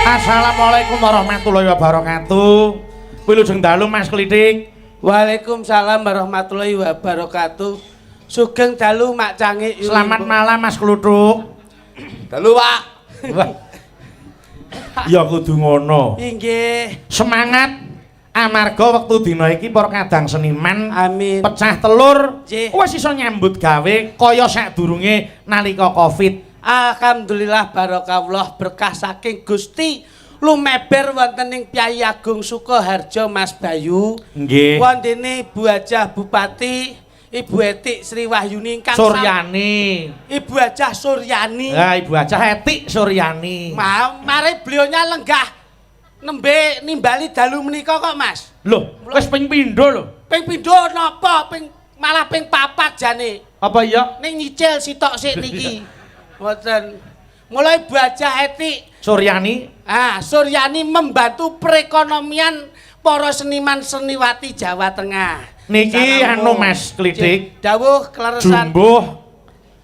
Assalamualaikum warahmatullahi wabarakatuh. Wilujeng dalu Mas Klitik. Waalaikumsalam warahmatullahi wabarakatuh. Sugeng dalu Mak Cangik. Selamat malam Mas Kluthuk. Dalu Pak. Ya kudu ngono. Inggih. Semangat amarga wektu dina iki para kadang seniman Amin. pecah telur Nggih. wis iso nyambut gawe kaya sadurunge nalika Covid. Alhamdulillah barokallah berkah saking Gusti lumeber wonten ing Piyai Agung Sukoharjo Mas Bayu. Nggih. Wontene Ibu Hajah Bupati Ibu Etik Sri Wahyuni ingkang Suryani. Ibu Hajah Suryani. Lah Ibu Hajah Etik Suryani. Mari beliaunya lenggah nembe nimbali dalu menika kok Mas. Loh, wis ping pindho lho. Ping pindho napa? Malah ping 4 jane. Apa iya? Ning nyicil sitok sik niki. Mboten. Mulai Ibu Hajah Etik Suryani. Suryani membantu perekonomian para seniman seniwati Jawa Tengah. Niki anu Mas Klitik. Dawuh kleresan. Jumbuh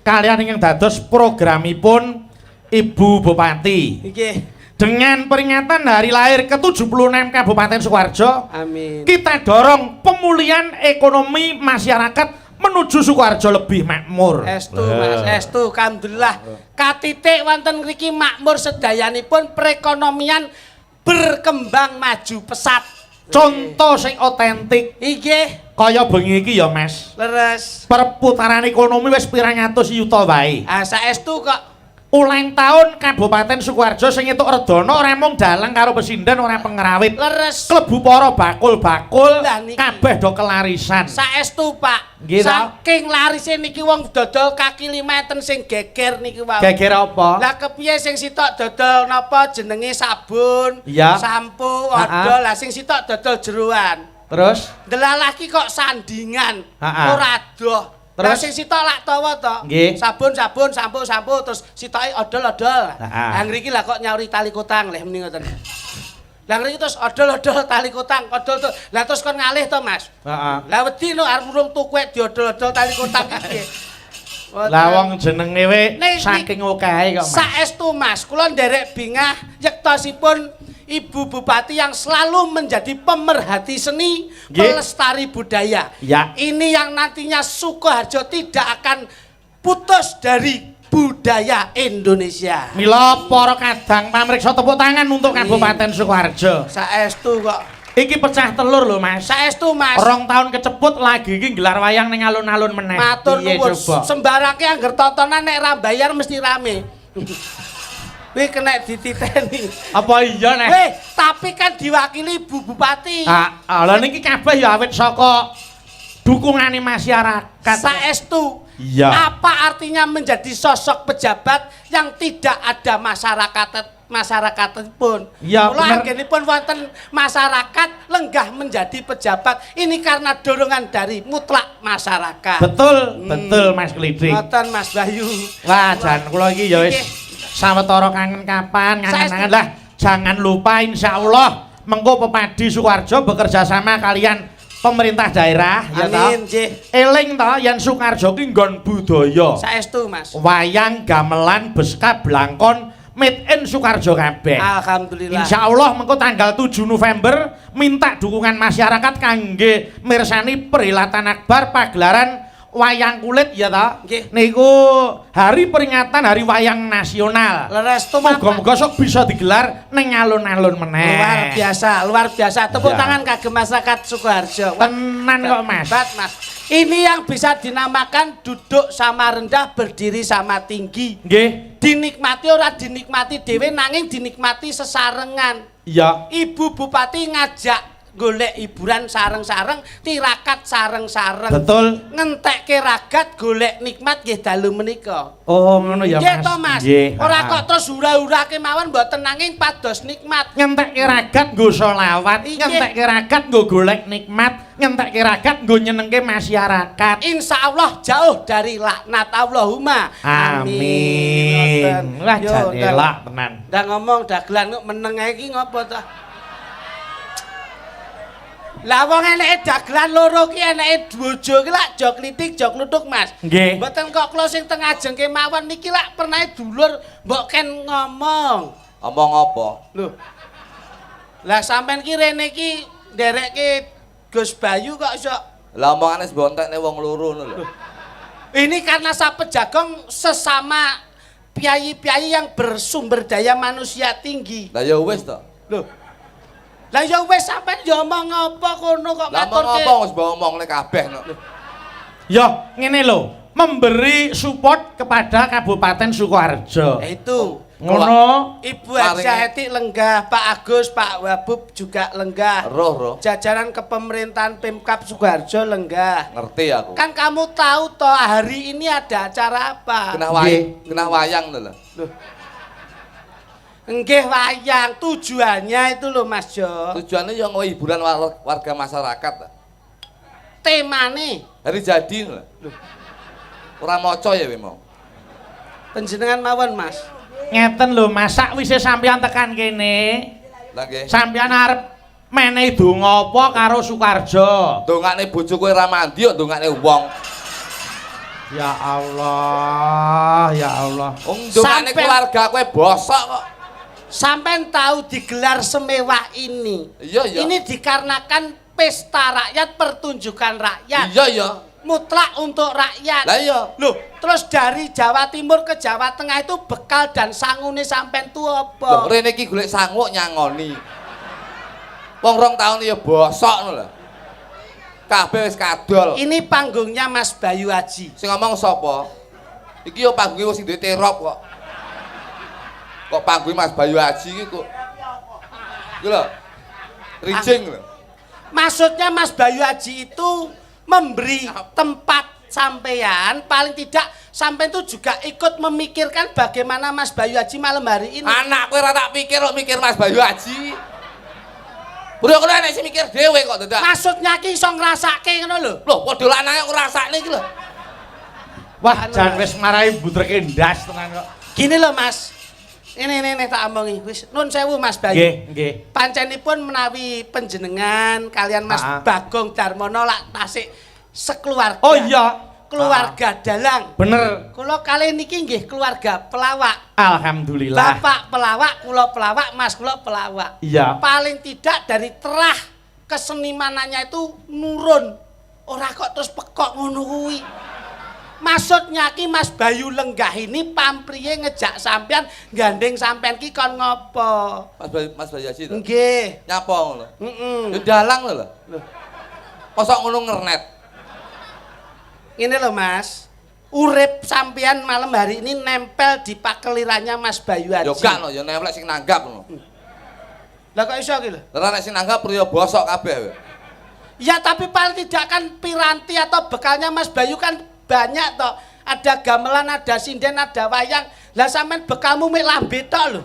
kalian ingin dados programipun Ibu Bupati. Nggih. Dengan peringatan hari lahir ke-76 Kabupaten Sukoharjo, Amin. kita dorong pemulihan ekonomi masyarakat menuju Sukoharjo lebih makmur. Estu Mas, estu alhamdulillah. Katitik wonten mriki makmur sedayanipun perekonomian berkembang maju pesat. Contoh sing otentik Inggih, kaya bengi iki ya Mas. leres. Perputaran ekonomi wis pirang atus yuta wae. Saestu kok Ulang tahun Kabupaten Sukoharjo sing entuk redana ora mung dalang karo pesinden ora pengrawit. leres. Klebu para bakul-bakul Lah niki. kabeh do kelarisan. Saestu Pak. Nggih, Pak. Saking larise niki wong dodol kaki 5 eten sing geger niki wae. Geger apa? Lah kepiye sing sitok dodol napa jenenge sabun, Iya. sampo, odol, lah sing sitok dodol jeroan. Terus? Delalaki kok sandingan, ora doh. Terus? Lah sing sitok lak tawa to. Nggih. Sabun, sampo, terus sitoke odol-odol. Heeh. Lah ngriki lah kok nyauri tali kutang leh meni ngoten. Lah ngriki terus odol-odol tali kutang, odol to. Lah terus kon ngalih to, Mas. Heeh. Lah wedi no arep urung tuku diodol-odol tali kutang iki. Lah wong jenenge we Nek saking okehe kok Mas. Saestu Mas, kula nderek bingah yektosipun Ibu Bupati yang selalu menjadi pemerhati seni, Nggih. pelestari budaya. Ya. Ini yang nantinya Sukoharjo tidak akan putus dari budaya Indonesia. Mila para kadang pamriksa tepuk tangan untuk Kabupaten Sukoharjo. Saestu kok. Iki pecah telur lho Mas. Saestu Mas. Rong tahun keceput lagi iki gelar wayang ning alun-alun meneh. Matur Piye nuwun. coba? Sembarake angger tontonan nek ra bayar mesti rame. Wih kena dititeni. Apa iya nek? Wih, tapi kan diwakili Bu Bupati. Lha niki kabeh ya awit saka dukungane masyarakat. Saestu. Iya. Apa artinya menjadi sosok pejabat yang tidak ada masyarakat pun? Iya, bener. Anggenipun wonten masyarakat lenggah menjadi pejabat. Ini karena dorongan dari mutlak masyarakat. Betul, betul Mas Klidik. Ngoten Mas Bayu. Wah, jan kula iki ya wis Nggih. sawetara kangen kapan, Saestu. kangen-kangen lah. Jangan lupa insyaallah mengko Pepadi Sukoharjo bekerja sama kalian pemerintah daerah ya toh. Amin, nggih. Eling toh yen Sukoharjo ki nggon budaya. Saestu Mas. Wayang, gamelan, beskap, blangkon made in Sukoharjo kabeh. Alhamdulillah. Insyaallah mengko tanggal 7 November minta dukungan masyarakat kangge mirsani perhelatan akbar pagelaran wayang kulit ya toh. Nggih. Niku hari peringatan Hari Wayang Nasional. Leres tumapak. Moga-moga sok bisa digelar ning alun-alun meneh. Luar biasa. Tepuk Ya. tangan kagem masyarakat Sukoharjo. Wah, Tenan kok Mas. hebat, Mas. Ini yang bisa dinamakan duduk sama rendah, berdiri sama tinggi. Nggih. Dinikmati ora dinikmati dhewe nanging dinikmati sesarengan. Iya. Ibu Bupati ngajak golek hiburan sareng-sareng, tirakat sareng-sareng. Betul. Ngentekke ragat golek nikmat nggih dalu menika. Oh, ngono ya Nggih Mas. to Mas. Nggih. Ora Ha-ha. kok terus hura-hura kemawon mboten nanging pados nikmat. Ngentekke ragat nggo selawat, Nggih. ngentekke ragat nggo golek nikmat, ngentekke ragat nggo nyenengke masyarakat. Insya Allah jauh dari laknat Allahumma. Amin. Lah Yo, jan ndak- elak tenan. ndak ngomong dagelan kok meneng ae iki ngopo ta? Lah wong eneke dagelan loro ki eneke bojo ki lak jok klitik jok nutuk Mas. Nggih. Mboten kok kula sing teng ajeng kemawon niki lak pernah dulur mbok ken ngomong. Omong apa? Lho. Lah sampean ki rene ki nderekke Gus Bayu kok iso. Lah omongane sebontekne wong loro ngono lho. Ini karena Sapet Jagong sesama piyayi-piyayi yang bersumber daya manusia tinggi. Lah ya wis to. Loh. Lah ya wis sampean ya omong apa kono kok Lah omong ngaturke. apa wis ngomongne kabeh no. Ya, ngene lho, memberi support kepada Kabupaten Sukoharjo. Itu Ngono. Ibu Haja Eti lenggah, Pak Agus, Pak Wabub juga lenggah. Roh. Jajaran kepemerintahan Pemkab Sukoharjo lenggah. Ngerti aku. Kan kamu tahu toh hari ini ada acara apa? Kena wayang lho. Loh. Nggih wayang, tujuannya itu loh Mas Jo. Tujuannya yang hiburan warga masyarakat. Temane Hari jadi lho. Ora maca ya we mau. penjenengan mawon Mas. Ngeten lho, masak wis sampeyan tekan kene. Lah nggih. Sampeyan arep menehi donga apa karo Sukoharjo? Dongane bojo kowe ra mandi kok dongane wong. Ya Allah, ya Allah. Wong dongane keluarga kowe bosok kok. Sampean tahu digelar semewah ini. Iya. Ini dikarenakan pesta rakyat, pertunjukan rakyat. Iya. Mutlak untuk rakyat. Lah iya. Loh, terus dari Jawa Timur ke Jawa Tengah itu bekal dan sangune sampean tu Loh, apa? rene iki golek sanguk nyangoni. Wong 2 tahun ya bosok ngono lho. Kabeh wis kadol. Ini panggungnya Mas Bayu Haji. Sing ngomong sapa? Iki yo panggunge wong sing duwe terop kok. Kok panggunge Mas Bayu Haji iki kok. Iki lho. Rijing lho. Maksudnya Mas Bayu Haji itu memberi tempat sampean, paling tidak sampean itu juga ikut memikirkan bagaimana Mas Bayu Haji malam hari ini. Anak kowe ora tak pikir kok mikir Mas Bayu Haji. Bro kowe nek sing mikir dhewe kok dadak. Maksudnya ki iso ngrasake ngono lho. Lho, padha lanange ngrasakne iki lho. Wah, jan wis marahi butreke ndas tenan kok. Gini loh Mas. Ini tak omongi. Wis nun sewu Mas Bayu. Nggih. Pancenipun menawi panjenengan kalian Mas Bagong Darmono lak tasik sekeluarga. Oh iya. Keluarga dalang. Bener. Kula kali niki nggih keluarga pelawak. Alhamdulillah. Bapak pelawak, kula pelawak, Mas kula pelawak. Iya. Paling tidak dari terah kesenimanannya itu nurun. Ora kok terus pekok ngono kuwi. Maksudnya ki Mas Bayu lenggah ini pampriye ngejak sampean gandeng sampean ki kon ngopo? Mas Bayu Haji to. Nggih. Nyapa ngono. Heeh. Ya dalang lho. Mosok ngono ngernet. Ini loh Mas. Urip sampean malam hari ini nempel di pakelirannya Mas Bayu Haji. Ya gak no, ya nempel sing nanggap ngono. Lah kok iso ki lho? Lah nek sing nanggap priya bosok kabeh. Ya tapi paling tidak kan piranti atau bekalnya Mas Bayu kan banyak toh. Ada gamelan, ada sinden, ada wayang. Lah sampean bekalmu mek lambe tok lho.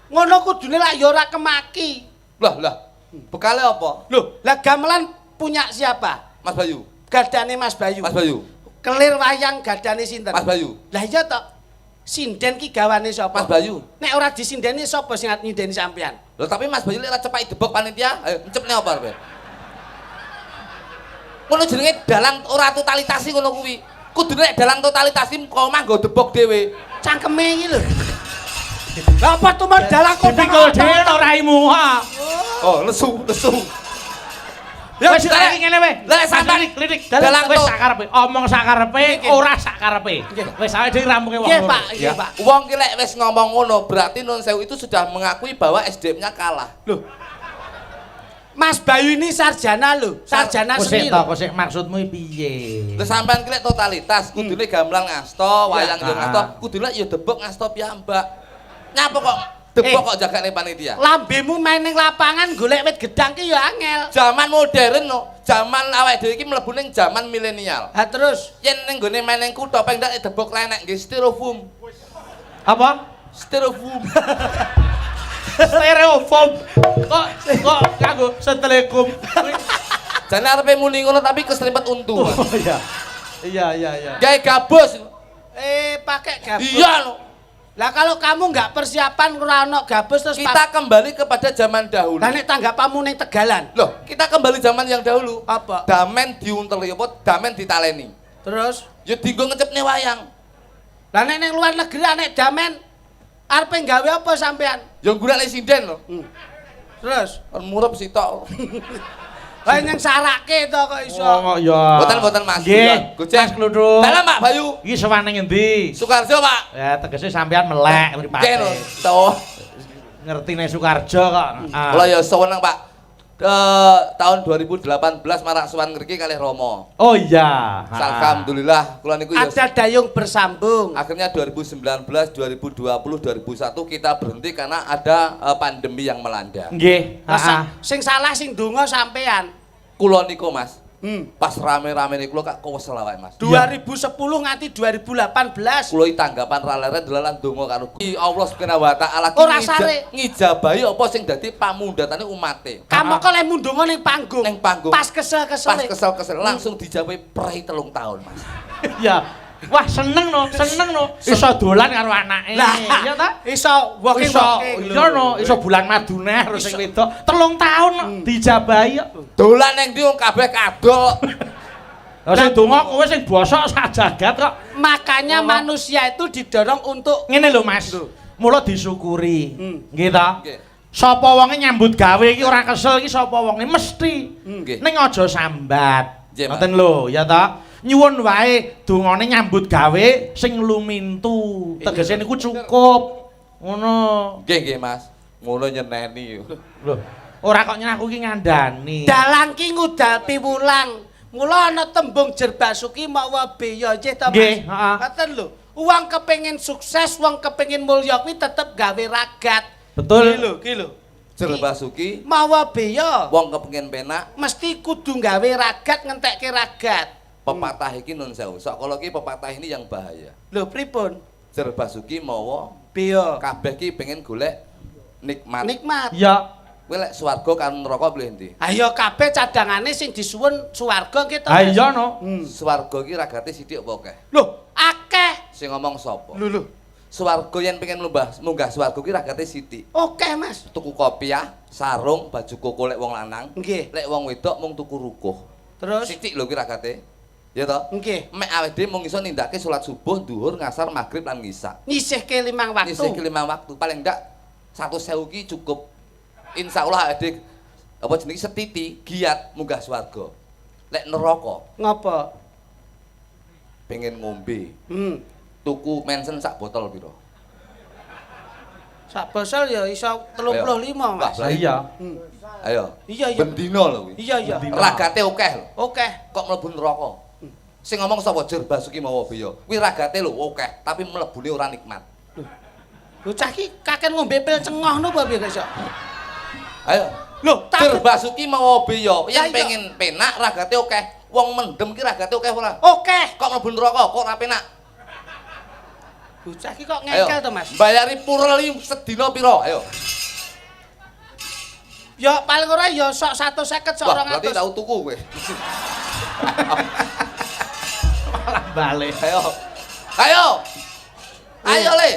Ngono kudune lak ya ora kemaki. Lah. Bekale apa? Loh, lah gamelan punya siapa? Mas Bayu. Gadane Mas Bayu. Mas Bayu. Kelir wayang gadane sinten? Mas Bayu. Lah iya toh. Sinden ki gawane sapa? Mas Bayu. Nek ora disindeni sapa sing nyindeni sampean? Lho tapi Mas Bayu lek ora cepak debok panitia, ayo encepne apa arep? Ngono jenenge dalang ora totalitasi ngono kuwi. Kudune nek dalang totalitasi kok omah nggo debok dhewe. Cangkeme iki lho. Lah apa tuh dalang kok Dipikul dhewe to raimu. Oh, lesu. Wis tak ngene wae. Lah sampean lirik dalang wis to. sakarepe, omong sakarepe, ora sakarepe. Wis awake dhewe rampunge wong. Nggih loro. Pak, nggih Pak. Wong ki lek wis ngomong ngono, berarti Nun Sewu itu sudah mengakui bahwa SDM-nya kalah. Loh. Mas Bayu ini sarjana lho, sarjana seni. Kok sik maksudmu piye? Lah sampean ki lek totalitas, kudune gamelan ngasto, wayang yo ngasto, kudune ya debok ngasto piyambak. Nyapa kok debok kok jagane panitia? Lambemu main ning lapangan golek wit gedang ki ya angel. Zaman modern no, zaman awake dhewe iki mlebu ning zaman milenial. Ha terus Yen ning gone main ning kutha pendak debok lenek nggih styrofoam. Apa? Styrofoam. Stereofoam. Kok kanggo setelekum. Jane arepe muni ngono tapi keselimpet untu. Oh iya. Iya. Gawe gabus. pakai gabus. Iya no. Lah kalau kamu nggak persiapan ora ono gabus terus Kita kembali kepada zaman dahulu. Lah nek tanggapamu ning Tegalan. Loh, kita kembali zaman yang dahulu. Apa? Damen diunteli apa? Damen ditaleni. Terus Ya dienggo ngecepne wayang. lah nek ning luar negeri nek damen Arepe gawe apa sampean? Ya golek sinden lho. Terus Kon murup sitok. lah nyang sarake to kok iso. Oh ya. Boten Mas. Nggih, Gojek. Mas Kluduk. Dalam Pak Bayu. Iki sewane ngendi? Sukarjo Pak. Ya tegese sampean melek mripate. Nggih lho. Tuh. Ngertine Sukarjo kok. Kula ya sewenang Pak. Tahun 2018 marak sowan ngriki kalih Romo. Oh iya. Alhamdulillah kula niku ya Ada dayung bersambung. akhirnya 2019, 2020, 2021 kita berhenti karena ada pandemi yang melanda. Nggih, Masa sing salah sing donga sampean. Kula niku Mas, pas rame-rame niku kula kak kewesel awake Mas. 2010 nganti 2018. Kula iki tanggapan ralere dolanan donga karo Gusti Allah Subhanahu wa taala Ora sare. ngijabahi apa sing dadi pamundatane umate. Kamu kok lek mundonga ning panggung. Ning panggung. Pas kesel-kesel. Pas kesel-kesel langsung dijabahi prei 3 tahun Mas. Ya. Wah, seneng no. Iso dolan karo anake. Ya ta? Iso walking. Iya no, iso bulan madune karo sing wedok. 3 tahun no, dijabahi kok. Dolan ning ndi wong kabeh kadok. Lah sing donga kowe sing bosok sak jagat kok. Makanya manusia itu didorong untuk Ngene lho Mas. Mula disyukuri. Nggih ta? Nggih. Sapa wonge nyambut gawe iki ora kesel iki sapa wonge mesti. Nggih. Ning aja sambat. Nggih, Mas. Ngoten lho, ya ta? Nyuwun wae dongane nyambut gawe sing lumintu. Tegese niku cukup. Ngono. Nggih Mas. Ngono nyeneni. Lho, ora kok nyaku iki ngandani. dalang ki ngudal piwulang. Mula ana tembung Jerbasuki mawa beya nggih to Mas. Nggih, heeh. Ngoten lho. Wong kepengin sukses, wong kepengin mulya kuwi tetep gawe ragat. Betul. Ki lho. Jerbasuki Mawa beya wong kepengin penak mesti kudu gawe ragat ngentekke ragat. pepatah iki nun sewu. Sakala iki pepatah ini yang bahaya. Lho pripun? Jerbasuki mawa Beya. kabeh ki pengen golek nikmat. Nikmat. Ya. Kowe lek swarga karo neraka pilih ndi? Ayo kabeh cadangane sing disuwun swarga ki to. Ha iya no. Swarga ki ragate sithik apa akeh? Lho, akeh. Sing ngomong sapa? Lho. Swarga yen pengen munggah swarga ki ragate sithik. Oke, Mas. Tuku kopiah, sarung, baju koko lek wong lanang. Nggih. Lek wong wedok mung tuku rukuh. Terus Sithik lho ki ragate. Ya toh? nggih. Mek awake dhewe mung iso nindakake salat subuh, zuhur, ngasar, maghrib lan isya. Nyisihke 5 waktu. Nyisih ki 5 waktu. Paling ndak 100.000 ki cukup. Insyaallah awake apa jenenge setiti giat munggah swarga. Lek neraka Ngopo? pengen ngombe, tuku mensen sak botol piro? Sak bosol ya iso 35, Mas. Lah Iya. Ayo. Iya. Bendina lho kuwi. Iya. Ragate akeh lho. Oke. Kok mlebu neraka? Sing ngomong sapa Jerbasuki mawa beya. Kuwi ragate lho akeh, tapi mlebune ora nikmat. Bocah ki kaken ngombe pil cengoh no apa piye, Guys? Ayo. Lho, tapi Jerbasuki mawa beya. Ya, Yen iya. pengen penak ragate akeh. Wong mendem ki ragate akeh ora? oke. Kok mlebu neraka kok ora penak? Bocah ki kok Ayo. ngengkel to, Mas? Bayari purli sedina piro? Ayo. Ya paling ora ya sok 150 sok Wah, berarti 200. tau tuku kowe. Malah balik. Ayo. Ayo. Ayo le.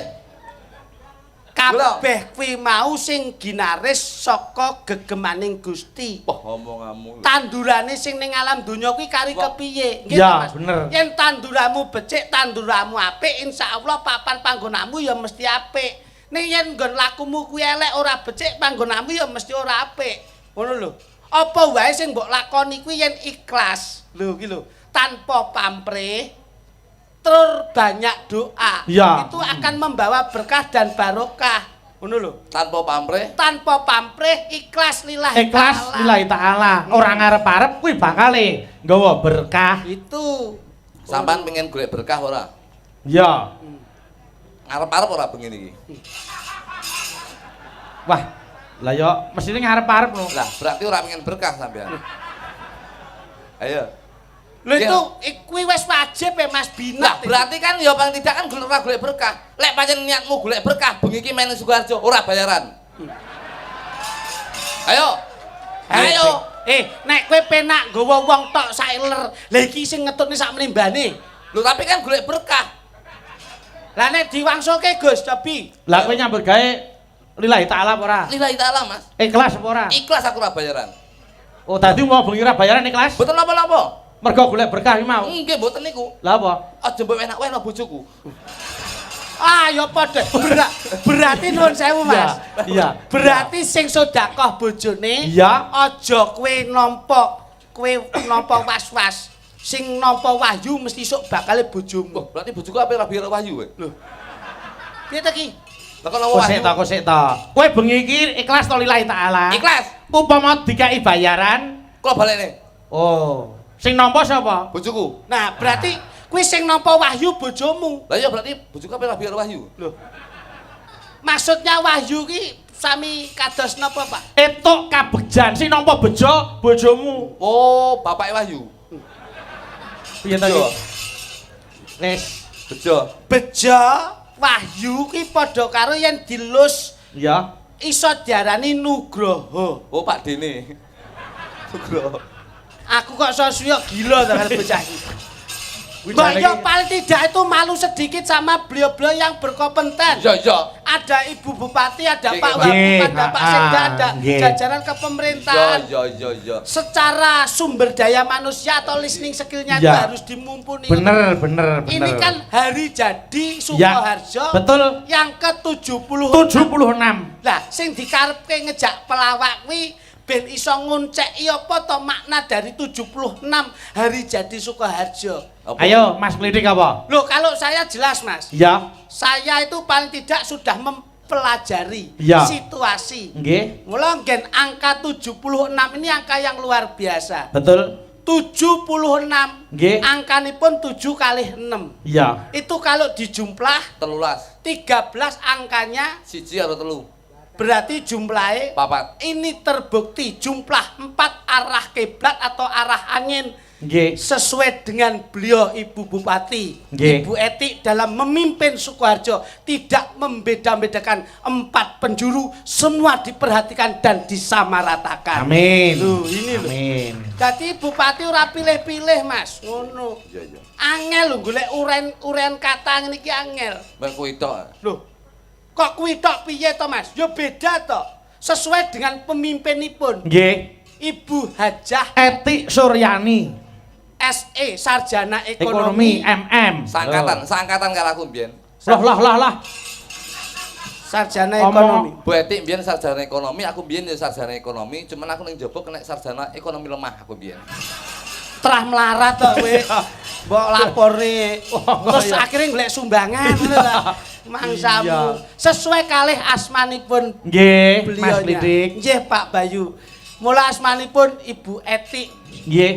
Kabeh kuwi mau sing ginaris saka gegemaning Gusti. Wah, omonganmu. Tandurane sing ning alam donya kuwi kari Wah. kepiye? Ya, Mas? bener. Yen tanduramu becik, tanduramu apik, insyaallah papan panggonamu ya mesti apik. Ning yen nggon lakumu kuwi elek ora becik, panggonamu ya mesti ora apik. Ngono lho. Apa wae sing mbok lakoni kuwi yen ikhlas. Lho iki lho, tanpa pamrih, tur banyak doa. Ya. Itu akan membawa berkah dan barokah. Ngono lho. Tanpa pamrih, Tanpa pamrih, ikhlas lillahi Ikhlas ta'ala. lillahi ta'ala. Ora ngarep-arep kuwi bakale nggawa berkah. Itu sampean pengen golek berkah ora? Ya. Ngarep-arep ora bengi iki? Wah, lah yo mestine ngarep-arep no. Lah, berarti ora pengen berkah sampean. Ayo. lho Iya. itu kuwi wis wajib ya Mas Lah, Binat. berarti kan ya paling tidak kan golek berkah. Lek pancen niatmu golek berkah, bengi iki main Sukoharjo ora bayaran. Ayo. Ayo. Nek kowe penak nggawa wong tok sailer, lha iki sing ngetutne sak mlimbane. Lho tapi kan golek berkah. Lah nek diwangsulke Gus Cobi. Lah kowe nyambut gawe lillahi ta'ala apa ora? Lillahi ta'ala, Mas. Ikhlas apa ora? Ikhlas aku ora bayaran. Oh, dadi mau bengi ora bayaran ikhlas? Betul napa-napa? Mergo golek berkah iki mau. Nggih, mboten niku. Lah apa? Aja mbok enak wae karo bojoku. Ah, ya padha. Berarti nuwun sewu, Mas. Iya. Berarti sing sedekah bojone Iya. aja kowe nampa was-was. Sing nampa wahyu mesti sok bakale bojomu. Oh, berarti bojoku ape rabi wahyu kowe? Lho. Piye ta ki? Lah kok nampa wahyu? Kok sik to. Kowe bengi iki ikhlas to lillahi taala. Ikhlas. Upama dikai bayaran, Kok balekne? oh, sing nampa sapa? Bojoku. Nah, berarti kuwi sing nampa wahyu bojomu. Lah iya berarti bojoku ape rabi wahyu? Loh. Maksudnya wahyu ki sami kados napa, Pak? Etuk kabegjan sing nampa bejo bojomu. Oh, bapake wahyu. Piye to Bejo. iki? Wis, Bejo. Bejo wahyu ki padha karo yen dilus ya. iso diarani nugroho. Oh, Pak Dene. Sugro. Aku kok sosok gila ta karo bocah iki. Mbak yo paling tidak itu malu sedikit sama beliau-beliau yang berkompeten. Iya, iya. Ada Ibu Bupati, ada Nggih, Pak Pak. Wagub, ada Pak Sekda, ada Nggih. jajaran Iya, kepemerintahan. iya, iya, iya. Secara sumber daya manusia atau listening skillnya itu Ya. harus dimumpuni. Bener. Ini kan hari jadi Ya, Sukoharjo betul. yang ke-70. 76. Lah, sing dikarepke ngejak pelawak kuwi ben iso ngunceki apa to makna dari 76 hari jadi Sukoharjo. Apa? Ayo, Mas Klidik apa? Loh, kalau saya jelas, Mas. Ya. Saya itu paling tidak sudah mempelajari Ya. situasi. Nggih. Mula gen angka 76 ini angka yang luar biasa. Betul. 76 Nggih. angkanipun 7 kali 6. Ya. Itu kalau dijumlah 13 angkanya Siji karo telu. berarti jumlahnya Papat. ini terbukti jumlah 4 arah kiblat atau arah angin Nggih. sesuai dengan beliau Ibu Bupati, Nggih. Ibu Eti dalam memimpin Sukoharjo tidak membeda-bedakan 4 penjuru, semua diperhatikan dan disamaratakan. Amin. Loh, ini loh. Amin. Jadi Bupati ora pilih-pilih, Mas. Ngono. Iya, iya. Angel lho golek uren kata ngene iki angel. Mek kuwi tok. Loh. Kok kuwi tok piye to, Mas? Ya beda to. Sesuai dengan pemimpinipun. Nggih. Ibu Hajah Eti Suryani. SE Sarjana Ekonomi Ekonomi. MM. Sangkatan karo aku mbiyen. Lah. Sarjana Omong. Ekonomi. Bu Etik mbiyen sarjana ekonomi, aku mbiyen ya sarjana ekonomi, cuman aku ning jaba kena sarjana ekonomi lemah aku mbiyen. Terah melarat to kowe. Mbok lapore. Terus iya. akhirnya golek sumbangan ngono ta. Mangsamu. Iya. Sesuai kalih asmanipun Nggih, Mas beliaunya. Klidik. Nggih, Pak Bayu. Mula asmanipun Ibu Eti. Nggih.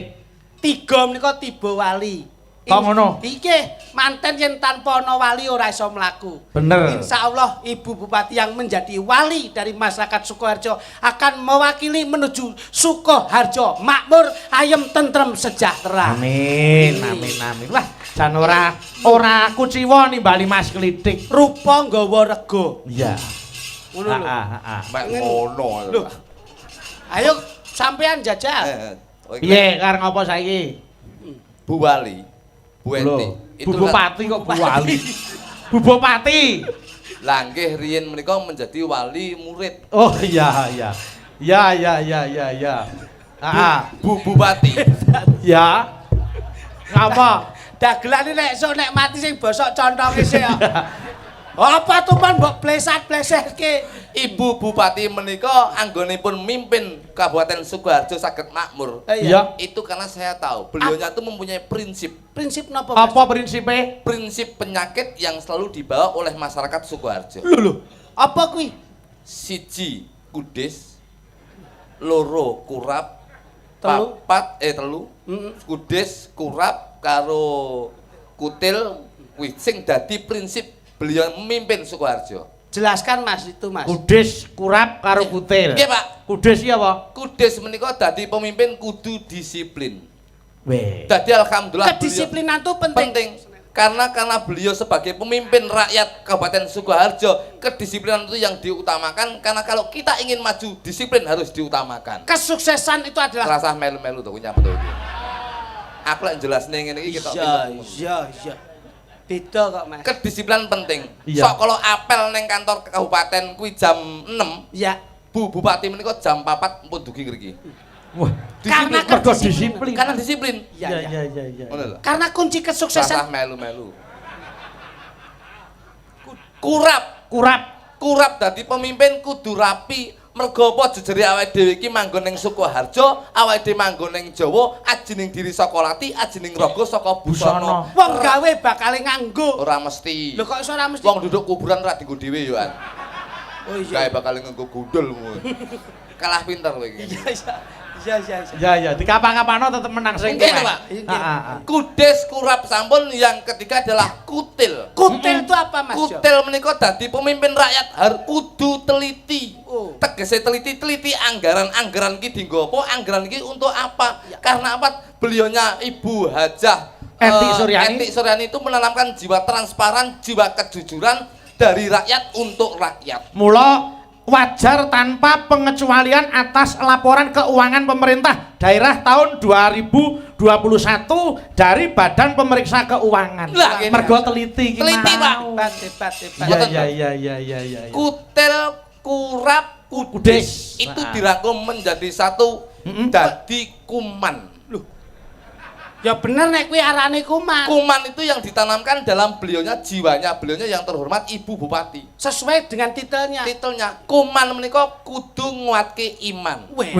3 menika tiba wali. Kok ngono? Iki manten yen tanpa ana wali ora iso mlaku. Bener. Insyaallah Ibu Bupati yang menjadi wali dari masyarakat Sukoharjo akan mewakili menuju Sukoharjo makmur, ayem, tentrem, sejahtera. Amin. Wah, jan ora kuciwa nimbali Mas Klidik. Rupa nggawa rego. Iya. Ngono lho. Mek ngono. Loh. Ayo sampean jajal. Piye kareng apa saiki? Bu Wali. Bu Eti. Bu Bupati kok Bu Wali. Bu Bupati. Lah nggih riyen menika menjadi wali murid. Oh iya. Ya. Bu Bupati. Ya. Ngapa? Dagelane nek sok nek mati sing bosok contonge sik kok. Apa tuman mbok pleset-plesetke? Ibu Bupati menika anggonipun mimpin Kabupaten Sukoharjo saged makmur. Iya. Itu karena saya tahu beliaunya itu mempunyai prinsip Prinsip napa, Mas? Apa prinsipe? prinsip penyakit yang selalu dibawa oleh masyarakat Sukoharjo. Lho. Apa kuwi? Siji kudis, loro kurap, Telu. telu, kudis, kurap karo kutil kuwi sing dadi prinsip beliau memimpin Sukoharjo. Jelaskan Mas itu, Mas. Kudis, kurap karo kutil. Nggih, Pak. Kudis iki apa? Kudis menika dadi pemimpin kudu disiplin. Weh. Dadi alhamdulillah Kedisiplinan itu beliau, penting. karena beliau sebagai pemimpin rakyat Kabupaten Sukoharjo, kedisiplinan itu yang diutamakan karena kalau kita ingin maju disiplin harus diutamakan. Kesuksesan itu adalah Rasah melu-melu tuh nyapa tuh. Aku lek jelasne ngene iki kita iya. Beda kok, Mas. kedisiplinan penting. Iya. Sok kalau apel neng kantor kabupaten kuwi jam 6, Ya. Bu Bupati menika jam 4 pun dugi ngriki. Wah, Karena mergo kedisiplinan. Karena disiplin. Iya. iya. Ngono lho. Karena kunci Rasah kesuksesan melu-melu. Kurap. Kurap dadi pemimpin kudu rapi. Mergo apa jejere awake dhewe iki manggon ning Sukoharjo, awake dhewe manggon ning Jawa, ajining diri saka lati, ajining raga saka busana. Wong gawe bakal nganggo. Ora mesti. Lho kok iso ora mesti? Wong duduk kuburan ora dienggo dhewe yo an. Oh Gawe iya. bakal nganggo gundul. Kalah pinter kowe iki. Iya. Dikapan-kapano tetep menang sing Mungkin, tuwek. Pak. Heeh. Kudes kurap sampun yang ketiga adalah kutil. Kutil itu apa, Mas? Jo? Kutil menika dadi pemimpin rakyat harus kudu teliti. Oh. Tegese teliti anggaran iki dienggo apa? Anggaran iki untuk apa? Karena apa? Beliaunya Ibu Hajah Enti Suryani itu menanamkan jiwa transparan, jiwa kejujuran dari rakyat untuk rakyat. Mula wajar tanpa pengecualian atas laporan keuangan pemerintah daerah tahun 2021 dari Badan Pemeriksa Keuangan. Lah, Mergo teliti iki. Teliti, Pak. Debat. Iya. Kutil, kurap, kudes itu dirangkum menjadi satu dadi kuman. Ya bener nek kuwi arane kuman. Kuman itu yang ditanamkan dalam jiwanya beliaunya yang terhormat Ibu Bupati. Sesuai dengan titelnya. Titelnya kuman menika kudu nguatke iman. Weh.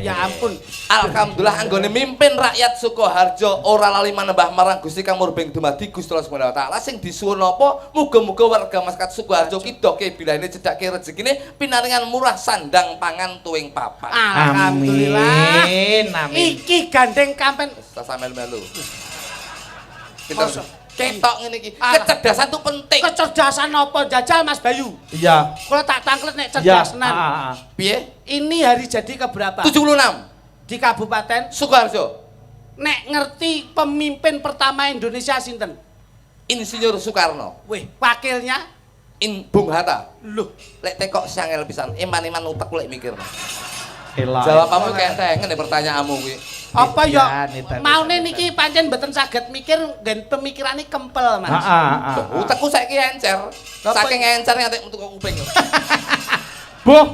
Ya ampun. Alhamdulillah anggone mimpin rakyat Sukoharjo ora lali manembah marang Gusti Kang Murbeng dumadi Gusti Allah Subhanahu wa taala sing disuwun apa muga-muga warga masyarakat Sukoharjo ki doke bilane cedhake rezekine pinaringan murah sandang pangan tuwing papan. Alhamdulillah. Amin. Iki gandeng kampen. Melu. Kita ketok ngene iki. Alah. Kecerdasan itu penting. Kecerdasan apa jajal Mas Bayu? Iya. Kalau tak tangklet nek Iya. cerdas tenan. Piye? Ini hari jadi keberapa? 76 Di Kabupaten Sukoharjo. nek ngerti pemimpin pertama Indonesia sinten? Insinyur Soekarno. Weh, wakilnya Bung Hatta. Loh, Lek tekok sangel pisan, iman-iman utek lek mikir. Elah. Jawabanmu kentengen pertanyaanmu kuwi. apa ya? Nita. Maune niki pancen mboten saged mikir nggen pemikirane kempel, Mas. Utekku saiki encer. Saking encer nganti metu kok kuping. Buh.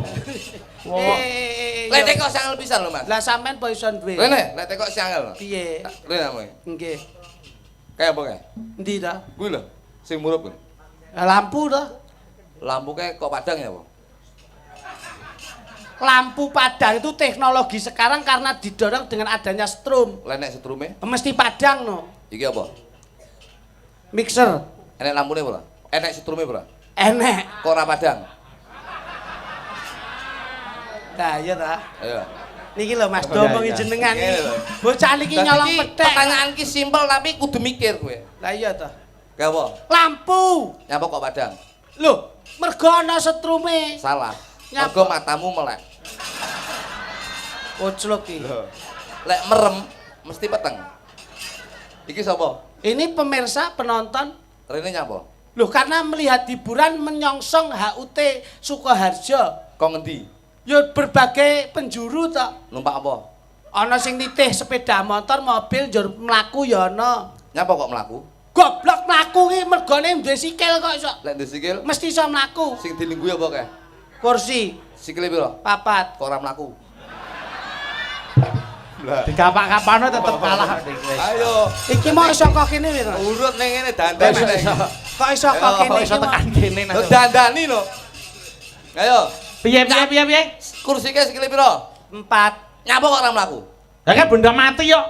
Lek tekok sangel pisan lho, Mas. Lah sampean po iso duwe. Rene, lek tekok sangel. Piye? Rene ame. Nggih. Kayak apa kae? Endi ta? Kuwi lho, sing murup kuwi. Lampu to. Lampu kayak kok padang ya, apa? Lampu padang itu teknologi sekarang karena didorong dengan adanya strom. Lenek setrume. Mesti padang no. Iki apa? Mixer. Enek lampune ora? Enek setrume ora? Enek. Kok ora padang? Nah, iya ta. Ayo. Niki lho Mas, Oh, domongi iya. jenengan Iya, iki. lho. Bocah niki Dadi nyolong iki petek. Pertanyaan ki simpel tapi kudu mikir kowe. Lah iya ta. Gak apa? Lampu. Nyapa kok padang? Loh, mergo ana setrume. Salah. Nyapa? Mergo matamu melek. Oclok iki. Lek merem mesti peteng. Iki sapa? Ini pemirsa penonton. Rene nyapa? Loh, karena melihat hiburan menyongsong HUT Sukoharjo. Kok ngendi? Ya berbagai penjuru to. Numpak apa? Ana sing nitih sepeda motor, mobil, njur mlaku ya ana. Nyapa kok mlaku? Goblok mlaku ki mergone duwe sikil kok iso. Lek ndek sikil Mesti iso mlaku. sing dilingguhi apa kae? Kursi Sikile piro? 4. Kok ora mlaku? Dikapak-kapano tetep kalah. Ayo. Iki mau iso kok kene lho. Urut ning ngene dandan. Kok iso kok kene Kok iki? iso tekan kene Lho dandani lho. Ayo. Piye? Kursi ke sikile piro? 4. Nyapa kok ora mlaku? Ya kan benda mati yo.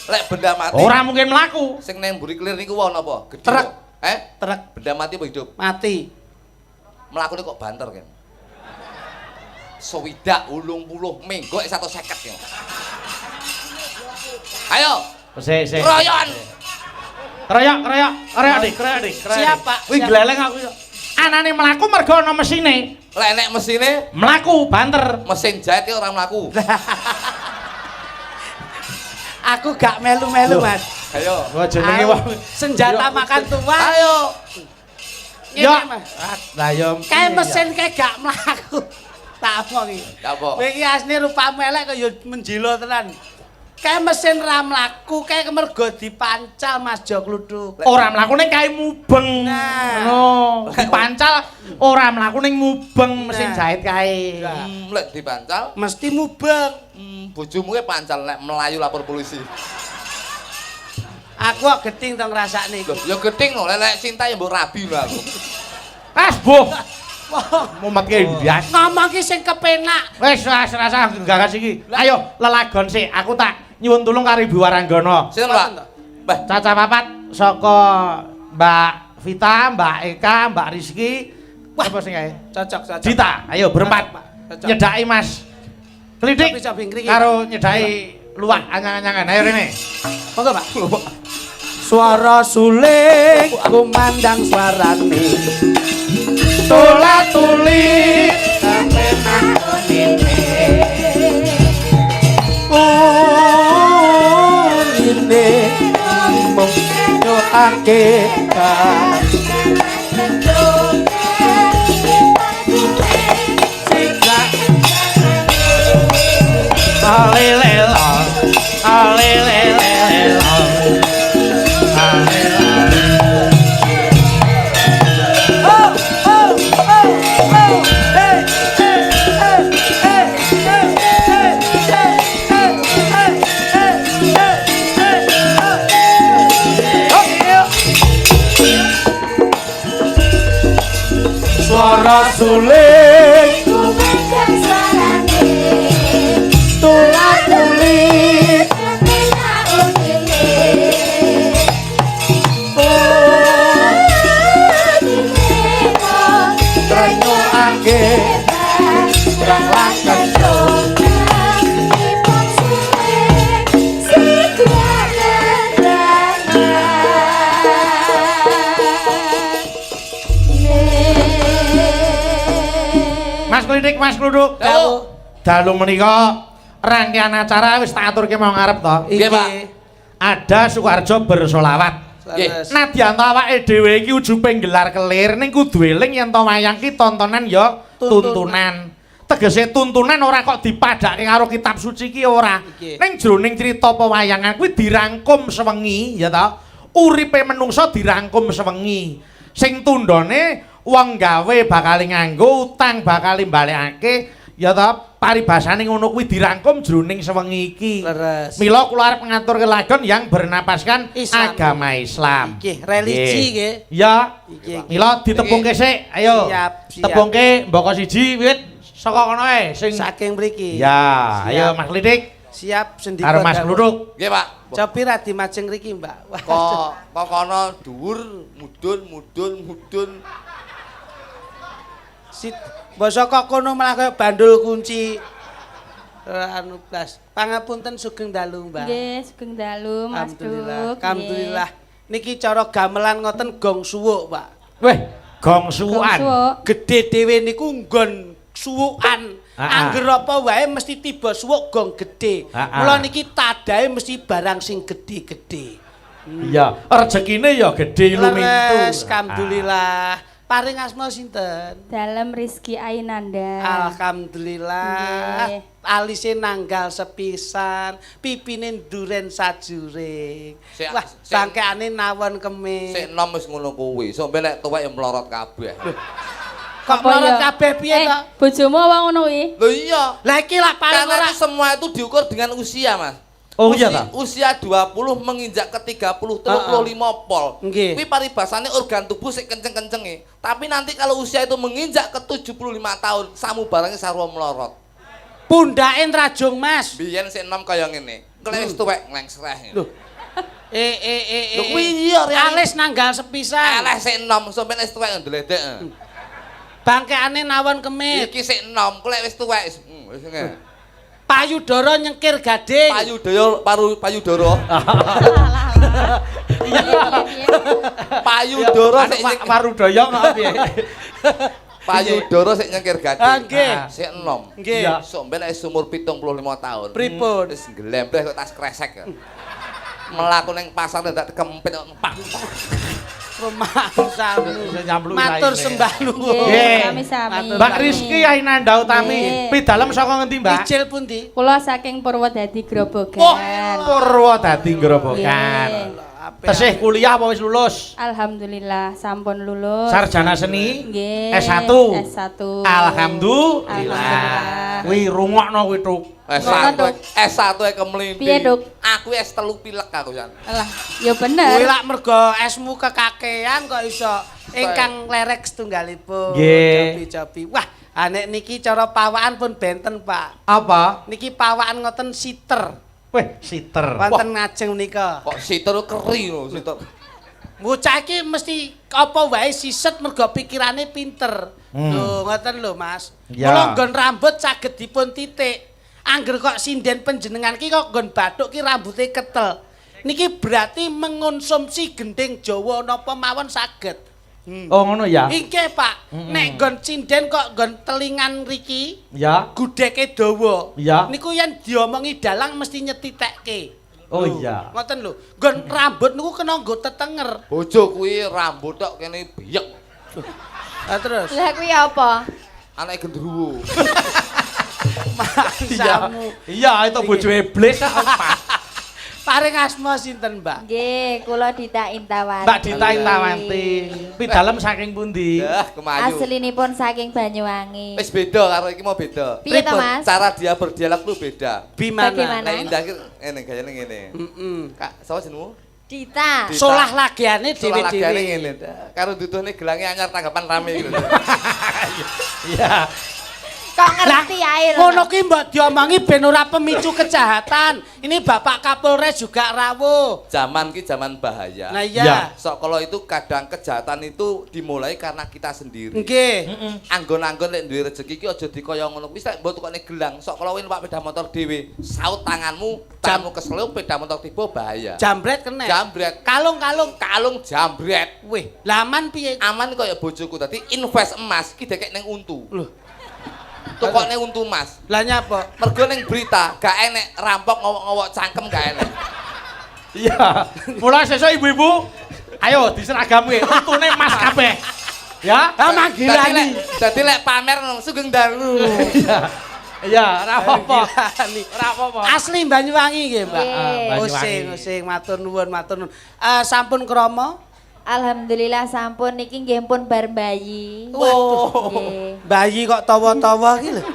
Lek benda mati. Ora mungkin mlaku. Sing nang mburi clear niku ana apa? Gedhe. Truk. kok? Truk Benda mati apa hidup? mati. Mlakune kok banter kan? Sewidak 80 minggu 150 ya. Ayo, Sik. royon. Kroyok dik. Siap, Pak. Wih Siap. gleleng aku yo. Anane mlaku mergo ana mesine. Lek nek mesine Mlaku banter. mesin jahit ya ora mlaku. Aku gak melu-melu, Mas. Ayo. Gua jenenge Aku wae. senjata makan tua. Ayo. Yo. Ngene, Mas. Lah yo. Kayak mesin kayak gak mlaku. Tak omong iki. Apa? Kowe iki asline rupamu elek kaya menjilo tenan. Kayak mesin ra mlaku, kayak mergo dipancal Mas Jo Kluduk. Ora mlaku ning kae mubeng. Nah. Ngono. Dipancal ora mlaku ning mubeng mesin Nah. jahit kae. Lek dipancal, Mesti mubeng. bojomu ke pancal nek melayu lapor polisi. Aku kok geting to ngrasakne Loh, iki. ya geting lho, lek cinta ya mbok rabi lho aku. Boh. Mumet ki ndas. Ngomong ki sing kepenak. Wis rasa gagas iki. Ayo lelagon sik, aku tak nyuwun tulung karo Ibu Waranggana. Sinten, Pak? Mbah, Caca papat saka Mbak Vita, Mbak Eka, Mbak Rizky. Apa sing ae? Cocok. Dita, ayo berempat. Cocok. Nyedaki Mas. Klidik Bisa bingkring. karo nyedaki luwak anyang-anyangan. Ayo rene. Monggo, Pak. Suara suling kumandang suarane. Tula-tuli ini mung nyoake Alelela, alelelela, suara suling kumandang suarane tula-tuli enak unine nyoake Terang langkan ipon suwe si Mas Klidik, Mas Kluduk. Dalu menika rangkaian acara wis tak aturke mau ngarep to. Nggih, Pak. Ada Sukoharjo bersolawat. Nggih. Nadyan to awake dhewe iki ujuping gelar kelir ning kudu eling yen to wayang ki tontonan ya tuntunan. Tegese tuntunan ora kok dipadhake karo kitab suci ki ora. Nggih. Ning jroning crita pewayangan kuwi dirangkum sewengi ya to. Uripe menungsa dirangkum sewengi. Sing tundhone wong gawe bakal nganggo utang bakal balekake ya to. Paribasane ngono kuwi dirangkum jroning sewengi iki. Leres. Mila kula arep ngaturke lagon yang bernapaskan Islam. agama Islam. Nggih, religi nggih. Ya. Nggih. Mila ditepungke sik. Ayo. Siap, siap. Tepungke mboko siji wit saka kono ae sing Saking mriki. Ya, Siap. ayo Mas Klidik Siap sendika. karo Mas dalu. Kluduk. Nggih, Pak. Cobi ra dimajeng riki, Mbak. Wah. Kok kono dhuwur, mudun. Sit basa kok kono malah kaya bandul kunci. Anu blas. Pangapunten sugeng dalu, Mbak. Nggih, sugeng dalu Mas Alhamdulillah. Duk. Alhamdulillah. Niki cara gamelan ngoten gong suwuk, Pak. Weh, gong Nggih. suwukan. Gede. Gede dhewe niku nggon suwukan. Angger apa wae mesti tiba suwuk gong gede. Mula niki tadahe mesti barang sing gede-gede. Iya, rezekine ya gedhe lumintu. Leres, alhamdulillah. Paring asma sinten? Dalem Rizky Ainanda. Alhamdulillah. Nggih. Alise nanggal sepisan, pipine nduren sajuring. Sik, Wah, sik. bangkeane nawon kemis. Sik enom wis ngono kuwi. Sampe nek tuwek ya melorot kabeh. Kok Apa mlorot ya? kabeh piye to? Bojomu apa ngono kuwi? Lho iya. Lah iki lah paling Karena ora itu semua itu diukur dengan usia, Mas. Oh iya ta? Usia 20 menginjak ke 30, 35 pol. Nggih. Kuwi paribasane organ tubuh sik kenceng-kencenge. Tapi nanti kalau usia itu menginjak ke 75 tahun, samu barangnya sarwa melorot. pundake nrajung, Mas. Biyen sik enom kaya ngene. Klek wis tuwek nglengsreh. Lho. Lho kuwi iya reali. Alis nanggal sepisan. Eleh sik enom, sampeyan wis tuwek ndledek. Bangkeane nawon kemit. Iki sik enom, klek wis tuwek. Wis ngene. Payudara nyengkir gading. Payudara. Iya, iya. Payudara sik Warudaya kok piye? Payudara sik nyengkir Ah, gading. nggih. Sik enom. Nggih. Iya. Sampeyan wis umur 75 tahun. Pripun? Wis nglembleh kok tas kresek. Melaku ning pasar ndak kempit kok empak. Rumah samu. Nyamblu Matur raine. sembah nuwun. Nggih. Sami-sami. Mbak Rizky Ainanda Utami, Nggih. pidalem saka ngendi, Mbak? Ijil pundi? Kula saking Purwodadi Grobogan. Wah, Purwodadi Grobogan. Nggih. Apik, Tesih apik. kuliah apa wis lulus? Alhamdulillah sampun lulus. Sarjana seni? Nggih. S1. S1. Alhamdulillah. Alhamdulillah. Kuwi rungokno kuwi, Tuk. S1 Duk. S1 kemelinti. Piye, Duk? Aku S3 pilek aku jan. Alah, ya Kuwi bener. lak mergo esmu kekakean kok iso ingkang lerek setunggalipun. Nggih. Cobi-cobi. Wah, anek niki cara pawakan pun benten, Pak. Apa? Niki pawakan ngoten siter. Weh, siter. Wonten ngajeng menika. Kok situr keri lho situr. Bocah iki mesti apa wae siset mergo pikirane pinter. Lho, ngoten lho, Mas. Ya. Kula nggon rambut saged dipun titik. Angger kok sinden panjenengan ki kok nggon bathuk ki rambuté ketel. Niki berarti mengonsumsi gending Jawa napa mawon saged. Oh, ngono ya? Inggih, Pak. Nek nggon sinden kok nggon telingan riki, Ya. gudheke dawa. Ya. Niku yen diomongi dalang mesti nyetitekke. Oh Lho, iya. Ngoten lho. Nggon rambut niku kena nggo tetenger. Bojo kuwi rambut tok kene biyek. Lah terus. Lah kuwi apa? Anake gendruwo. Mangsamu. Iya, itu bojo iblis apa? Paring asma sinten, Mbak? Nggih, kula Dita Intawanti. Mbak Dita Intawanti. Pidalem saking pundi? Dah kemayu. Aslinipun saking Banyuwangi. Wis beda karo iki mau beda. Piye to, Pripun? Mas? Cara dia berdialog tuh beda. Bagaimana? Bagaimana? Nek indah ki ngene gayane ngene. Kak, sapa jenengmu? Dita. Dita. Solah lagiane Soal lagane dhewe-dhewe. ngene. Karo duduhne gelange anyar tanggapan rame gitu. Iya. Kok ngerti ae lho. Ngono ki mbok diomongi ben ora pemicu kejahatan. Ini Bapak Kapolres juga rawuh. Zaman ki zaman bahaya. Nah Ya. iya. Sok kalau itu kadang kejahatan itu dimulai karena kita sendiri. Nggih. Anggon-anggon lek duwe rezeki ki aja dikaya ngono. Wis lek mbok tukane gelang, sok kalau numpak sepeda motor dhewe, saut tanganmu, tanganmu keseluk sepeda motor tiba bahaya. Jambret kena. Jambret, Kalung-kalung. kalung jambret. Wih, laman piye? Aman kaya bojoku tadi invest emas ki dekek ning untu. Loh, Tukokne untu emas. lah nyapa? Mergo ning berita gak enek rampok ngowok-ngowok cangkem gak enek. Iya. Mulai sesuk ibu-ibu, ayo diseragamke untune Mas kabeh. Ya? Ah manggilani. Dadi lek pamer Sugeng Dalu. Iya. Iya, ora apa-apa. Manggilani. Ora apa-apa. Asli Banyuwangi nggih, Mbak. Nggih. Using, using, matur nuwun, matur nuwun. Sampun krama? Alhamdulillah sampun niki nggih pun bar bayi. Waduh. Nggih. Bayi kok tawa-tawa iki lho.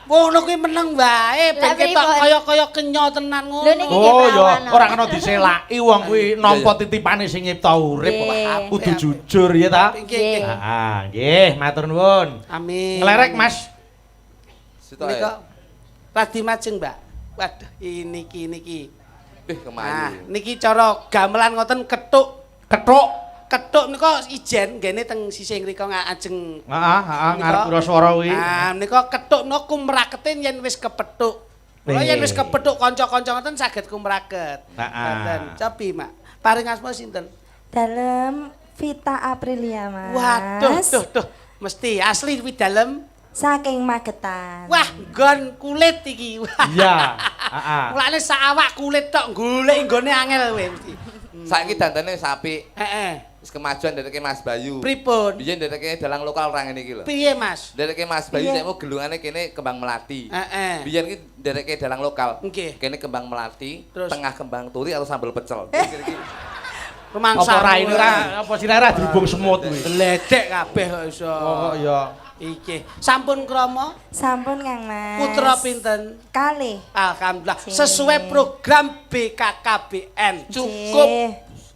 Ngono kuwi meneng wae, ben Lah, ketok pripun? kaya-kaya kenya tenan ngono. Lho, niki- Oh perawan, ya, ora kena diselaki wong kuwi nampa titipane sing nyipta urip. Nggih. Kudu jujur ya ta? Nggih, nggih. Heeh, nggih, matur nuwun. Amin. Nglerek Mas. Sitok Menika radi majeng, Mbak. Waduh, niki. Ih Nah, kemayu. niki cara gamelan ngoten ketuk. Ketuk. Ketuk menika ijen nggene teng sisih mriko ngajeng. Heeh, ngarep pira swara kuwi. Nah, menika ketuk menika kumraketin yen wis kepethuk. Kula yen wis kepethuk kanca-kanca ngoten saged kumraket. Heeh. Ngoten. Cobi, Mak. Paring asma sinten? Dalam Vita Aprilia, Mas. Waduh, duh. Mesti asli kuwi dalem. Saking Magetan. Wah, nggon kulit iki. Wah. Iya. Heeh. Mulane sak awak kulit tok golek nggone angel kowe mesti. Saiki dandane sapi. Heeh. Wis kemajuan dereke Mas Bayu. Pripun? Biyen dereke dalang lokal orang ngene iki lho. Piye, Mas? Dereke Mas Bayu Piye? nek mau gelungane kene kembang melati. Heeh. Biyen ki dereke dalang lokal. Nggih. Kene kembang melati, Terus? tengah kembang turi atau sambal pecel. Iki Rumangsa. Apa ra ini ra apa sira ra dihubung semut kuwi. Ledek kabeh kok iso. Oh iya. Iki. Sampun krama? Sampun Kang Mas. Putra pinten? Kali. Alhamdulillah. Sesuai program BKKBN. cukup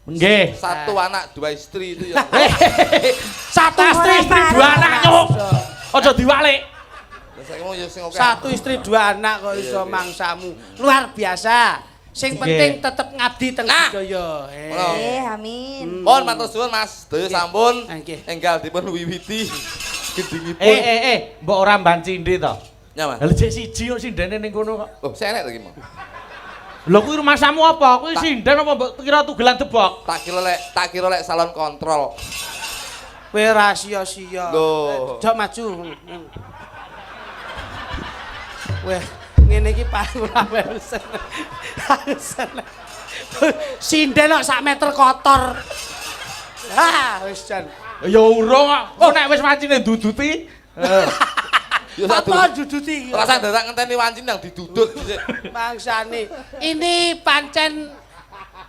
Nggih. satu anak dua istri itu ya. Satu Istri istri, dua anak nyuk. Aja diwalik. Lah saiki mau ya sing oke. Satu istri dua anak kok iso mangsamu. Luar biasa. Sing Nggih. penting tetep ngabdi teng Nah. Budaya. Amin. Pun matur suwun Mas, sedaya sampun Nggih. enggal dipun wiwiti gendingipun. Mbok ora mban cindhe to. Ya Mas. Lah jek siji kok sindene ning kono kok. Oh, saya enek to iki mau. Lho kuwi rumah samu apa? Kuwi sinden apa mbok kira tugelan debok? Tak kira lek salon kontrol. Kowe ra sia-sia. Lho. Jok maju. Weh, ngene iki paling ora wesen. Sinden kok sak meter kotor. Wis jan. Ya urung kok. Kok nek wis wancine duduti. Ya sak Apa duduti? Rasa dadak ngenteni wancin yang didudut dhisik. Bangsane. Ini pancen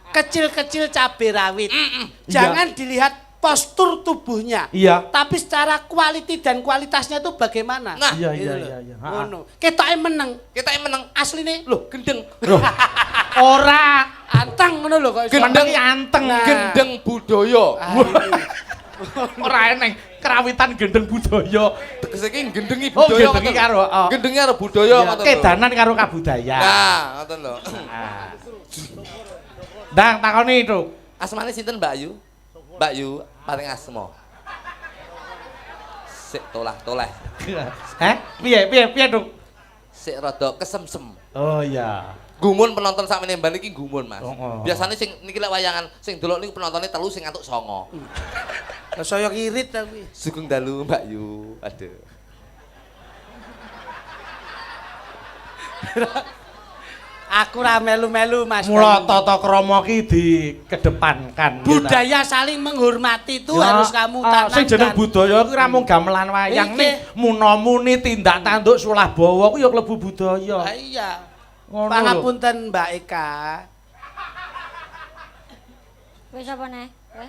kecil-kecil cabai rawit. Jangan dilihat postur tubuhnya. Iya. Tapi secara quality dan kualitasnya itu bagaimana? Nah, Iya, Gitu iya, loh. iya, iya. Ngono. Ketoke meneng. kita yang menang. Asline Loh, gendeng. Loh. Ora anteng ngono lho kok. iso. meneng anteng. Gendeng budaya. Ah, ini. Ora eneng kerawitan gendeng budaya. Tegese iki gendengi Oh, budaya. gendengi ngoten lho. karo, oh. Gendengi karo budaya Ya, ngoten lho. kedanan karo kabudaya. Nah, ngoten lho. Nah. Ndang takoni itu. Asmane sinten Mbak Yu? Mbak Yu paling asma. Sik tolah-toleh. Heh? Piye, Duk? Sik rada kesemsem. Oh iya. Gumun penonton sak menemban iki gumun, Mas. Oh. Biasane sing niki lek wayangan sing delok niku penontone telu sing ngantuk 9. Lah saya kirit tapi. Sugeng dalu Mbak Yu. Aduh. Aku ra melu-melu Mas. Mula Bayu. tata krama ki dikedepankan. Budaya saling menghormati itu Ya, harus kamu tanamkan. sing jeneng budaya kuwi ra mung gamelan wayang Iki. nih muna-muni tindak tanduk sulah bawa kuwi ya klebu budaya. Ah, iya. Ngono lho. Pangapunten Mbak Eka. Wis apa neh? Kowe?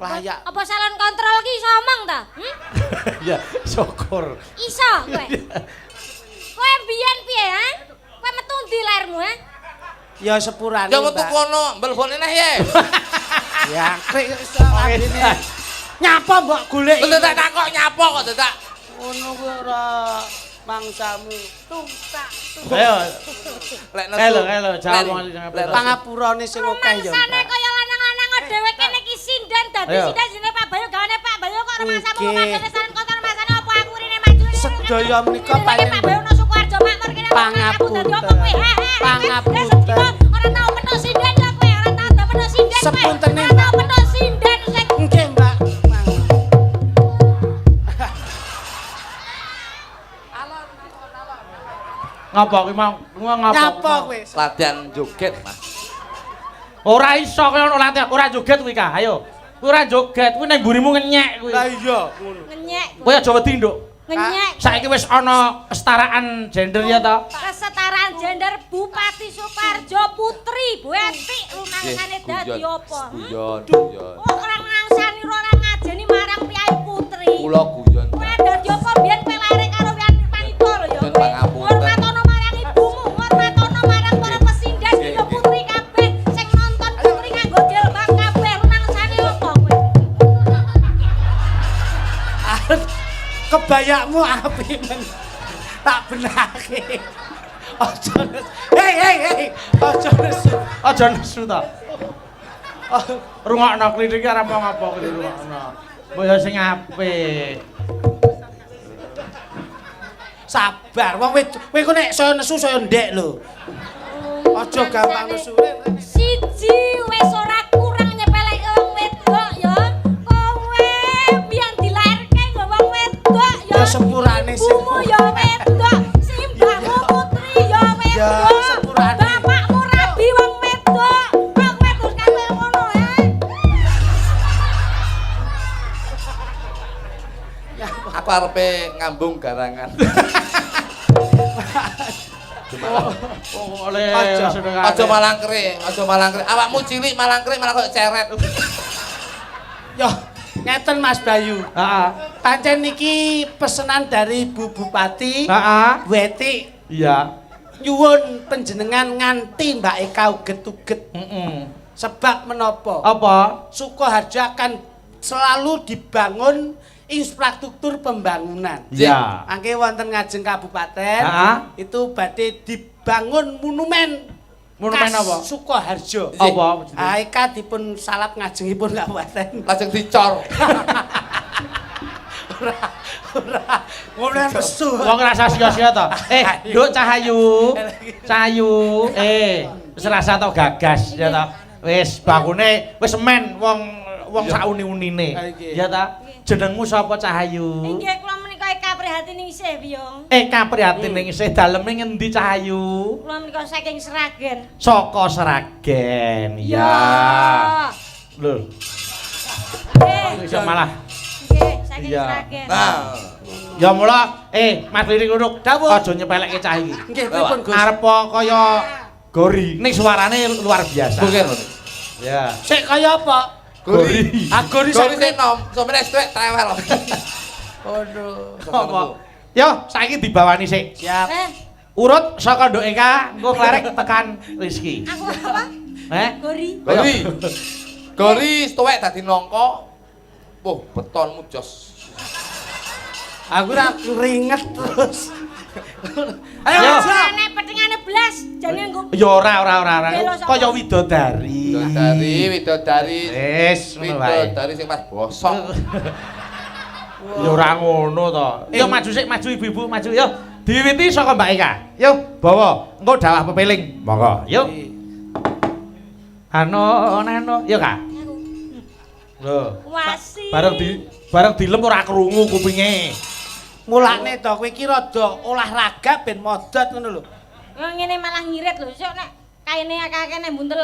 Layak. Apa salon kontrol ki iso omong ta? Ya, syukur. Iso kowe. Kowe biyen piye, ha? Kowe metu ndi lairmu, ha? Ya sepurane. Ya metu Mbak. kono, mbelbone neh ye. Ya krik iso labine. Nyapa mbok golek. Lha tak takok nyapa kok dadak. Ngono kuwi ora mangsamu. Tumpak. Ayo, Lek Elo, jawab Lek Pangapurane sing akeh ya. Rumangsane Mbak. kaya lanang-lanang dhewe kene iki sinden dadi Ayo. sinden jenenge Pak Bayu gawane Pak Bayu kok rumangsamu Nggih. makane salon kontrol masane apa aku rene maju. Sedaya menika Pak paling Bayu no Sukoharjo makmur kene aku dadi apa kowe? Pangapunten. Ora tau petuk sinden lho kowe, ora tau petuk sinden kowe. Sepuntene, Ora tau petuk sinden sing Nggih, Mbak. ngapa kuwi mau ngapa? Nyapa kowe? latihan joget, Mas. Ora iso kaya ono latihan, ora joget kuwi Kak. Ayo. Kuwi ora joget, kuwi nang mburimu ngenyek kuwi. Lah iya, ngono. ngenyek. Kowe aja wedi, Nduk. Ngenyek. Saiki wis ana kesetaraan gender ya ta? Kesetaraan gender Bupati Sukoharjo Putri Beti rumangsane dadi apa? Guyon. Oh, ora ngangsani ora ngajeni marang piyai putri. Kula guyon. Kowe dadi apa biyen kowe lare karo wanita lho ya. Jen pangapunten. Hormatono marang ibumu, hormatono marang para pesindas dina putri kabeh sing nonton putri nganggo jilbab kabeh rumangsane apa kowe? Kebayakmu apik men. Tak benake. Aja nes. Hei. Aja nesu. Aja nesu ta. Rungokno klinik ora mau ngapa kuwi rungokno. Mbok ya sing apik. Sabar, wong kowe kok nek saya nesu saya ndek lho. Aja gampang nesu. Siji wis ora kurang nyepelek wong wedok ya. Kowe biyen dilairke nggo wong wedok ya. Ya sepurane sih. Ibumu ya wedok, simbahmu putri ya Ya, wedok. sepurane. Bapakmu rabi wong wedok. Kok kowe terus kabeh ngono ya? Aku arepe ngambung garangan. Oh, oleh Aja. sedekah. Aja malangkre. Awakmu cilik malangkre malah kok ceret. Yo, ngeten Mas Bayu. Heeh. Pancen niki pesenan dari Bu Bupati Heeh. Weti. Iya. Nyuwun panjenengan nganti Mbak Eka uget-uget. Heeh. Sebab menapa? Apa? Sukoharjo akan selalu dibangun infrastruktur pembangunan. Iya. Angke wonten ngajeng kabupaten Heeh. itu badhe dibangun monumen. Monumen khas apa? Sukoharjo. Apa? Eka dipun salap ngajengipun kabupaten. Lajeng dicor. Ora ngono nesu. Wong rasa sia-sia to. Nduk Cahayu. Cahayu. Wis rasa to gagas ya ta. Wis bakune wis men wong sak uni-unine. Ya ta. Jenengmu sapa Cahayu? Inggih kula menika Eka Prihatin isih Biyong. Eka Prihatin ning isih daleme ngendi Cahayu? Kula menika saking Sragen. Saka Sragen. Ya. Lho, Nggih. iso malah. Nggih, saking Iya. Sragen. Nah, Ya mula Mas Lirik Uruk, Dawuh. aja nyepelekke cah iki. Nggih pripun Gus? Arep kaya Gori. Ning suarane luar biasa. Mungkin lho. Ya. Sik kaya apa? Gori. Gori Gori sing sing nom, sampeyan estek trewel. Aduh. Apa? Yo, saiki dibawani sik. Siap. Urut saka Nduk Eka, engko klerek tekan Rizky. Aku apa? Gori. Gori. Gori tuwek dadi nangka. Wah, betonmu jos. Aku ora ringet terus. Ayo, Yo. siap. Nek petingane blas, jane nggo Ya ora. Belo sapa? Kaya widodari. Widodari. Wis, ngono wae. Widodari sing pas bosok. Ya ora ngono to. Yo maju sik, maju ibu-ibu, maju yo. Diwiwiti saka Mbak Eka. Yo, bawa. Engko dawah pepeling. Monggo. Yo. Ano, yo Kak. Lho. wasi. Bareng dilem ora krungu kupinge. Mulane to kowe iki rada olahraga ben modot ngono lho. Ngene malah ngirit lho. Sok nek kaine akeh-akeh nek buntel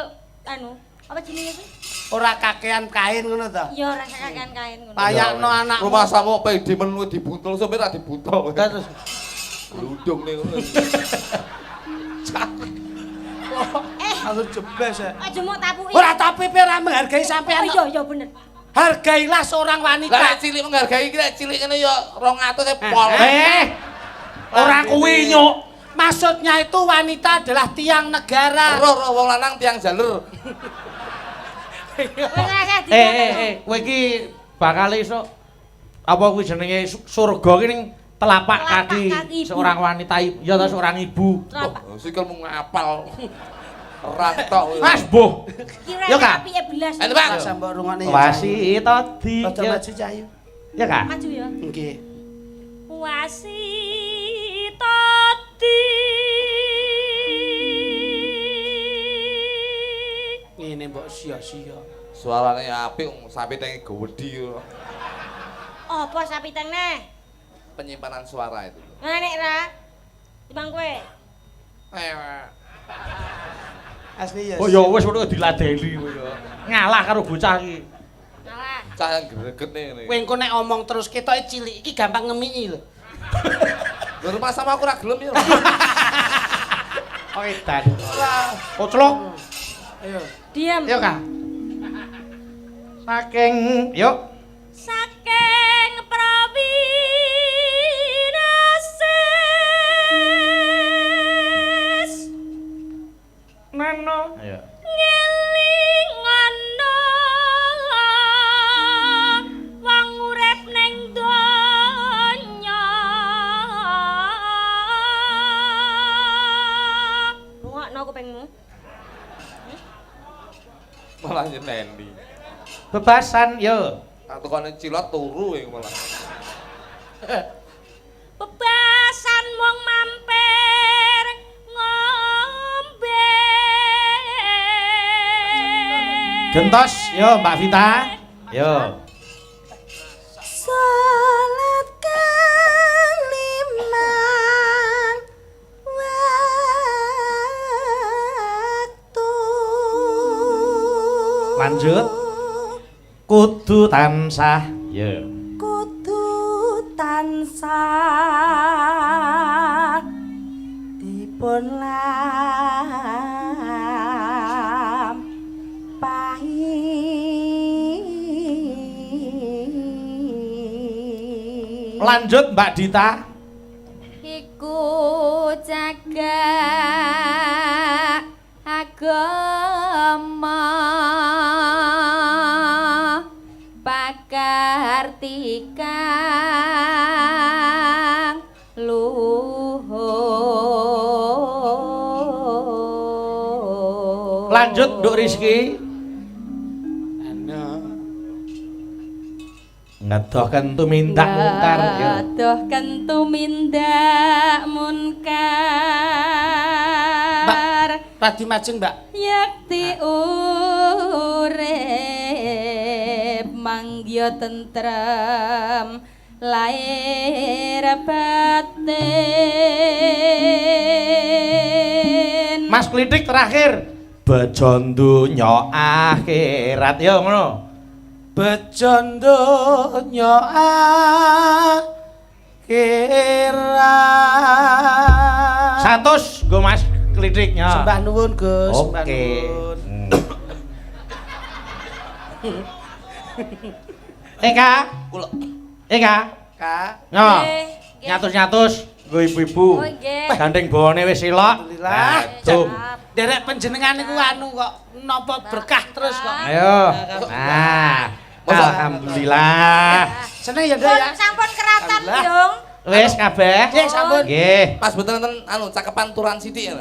anu, apa jenenge kuwi? Ora kakean kain ngono to. Ya ora kakean kain ngono. Layakno anak Rumah samu PD menu dibuntul sampe ra dibuntul. terus Ludung ning ngono. aku jebes ya. Aja mok tapuki. Ora tapi ora menghargai sampean. Oh iya bener. Hargailah seorang Lah wanita. nek cilik menghargai iki nek cilik ngene ya 200 pol. Ora kuwi nyuk. Maksudnya itu wanita adalah tiang negara. Roh wong lanang tiang jalur. Wis akeh dikono. Kowe iki bakal iso apa kuwi jenenge surga ki ning telapak kaki kaki ibu. seorang wanita ya ta seorang ibu. Oh, sikilmu ngapal. Rantok. Mas Boh. Kira Yo, Kak. apike belas. Ayo, Pak. Rasa mbok rungokne ya. Wasi tadi. Rada maju Cahyu. Ya Kak. Maju ya. Nggih. Wasi tadi. Ngene mbok sia-sia. Suarane apik sapi tenge gowedi. Apa sapi tenge? Penyimpanan suara itu. Nah nek ra. Timbang kowe. Asli ya. Oh ya wis ngono diladeni kowe ya. Ngalah karo bocah iki. Ngalah. Cah yang gregetne ngene. Kowe engko nek omong terus ketoke cilik iki gampang ngemiki lho. Lho rumah sama aku ora gelem ya. Oh edan. Koclok. Ayo. Diam. Yo Kak. Saking yuk. Saking prawinasis Nano. Ayo. ngelingono wong urip ning donya rungokno kupingmu Malah nyeneni. Bebasan yo. Tak tukane cilot turu yang malah. bebasan wong mampir ngombe Gentos yo Mbak Vita. Yo. Salat kalimang waktu. Lanjut. Kudu tansah yo. Kudu tansah dipun lampahi. Lanjut Mbak Dita. Iku jaga agama pakartikang luhur. Lanjut Nduk Rizky. Ngedohken tumindak mungkar yo. Ngedohken tumindak munkar. Radi majeng, Mbak. Yakti urip manggya tentrem lair batin. Mas Klitik terakhir. Bejo donya akhirat yo ngono. Bejo donya akhirat. 100 nggo Mas Klitik. klitik-klitiknya. Sembah nuwun, Gus. Sembah Oke. nuwun. Eka, Kula Eka. Kak, Yo. Nggih, nggih. Nyatus-nyatus nggo ibu-ibu. Oh, nggih. Gandeng bawane wis elok. alhamdulillah. Tum. Derek panjenengan niku anu kok napa berkah terus kok. Ayo. Nah. Alhamdulillah. Seneng ya, Nduk ya. Sampun keratan, Alhamdulillah. Yung. Wis kabeh. Nggih, sampun. Nggih. pas betul enten anu cakepan turan sithik ya.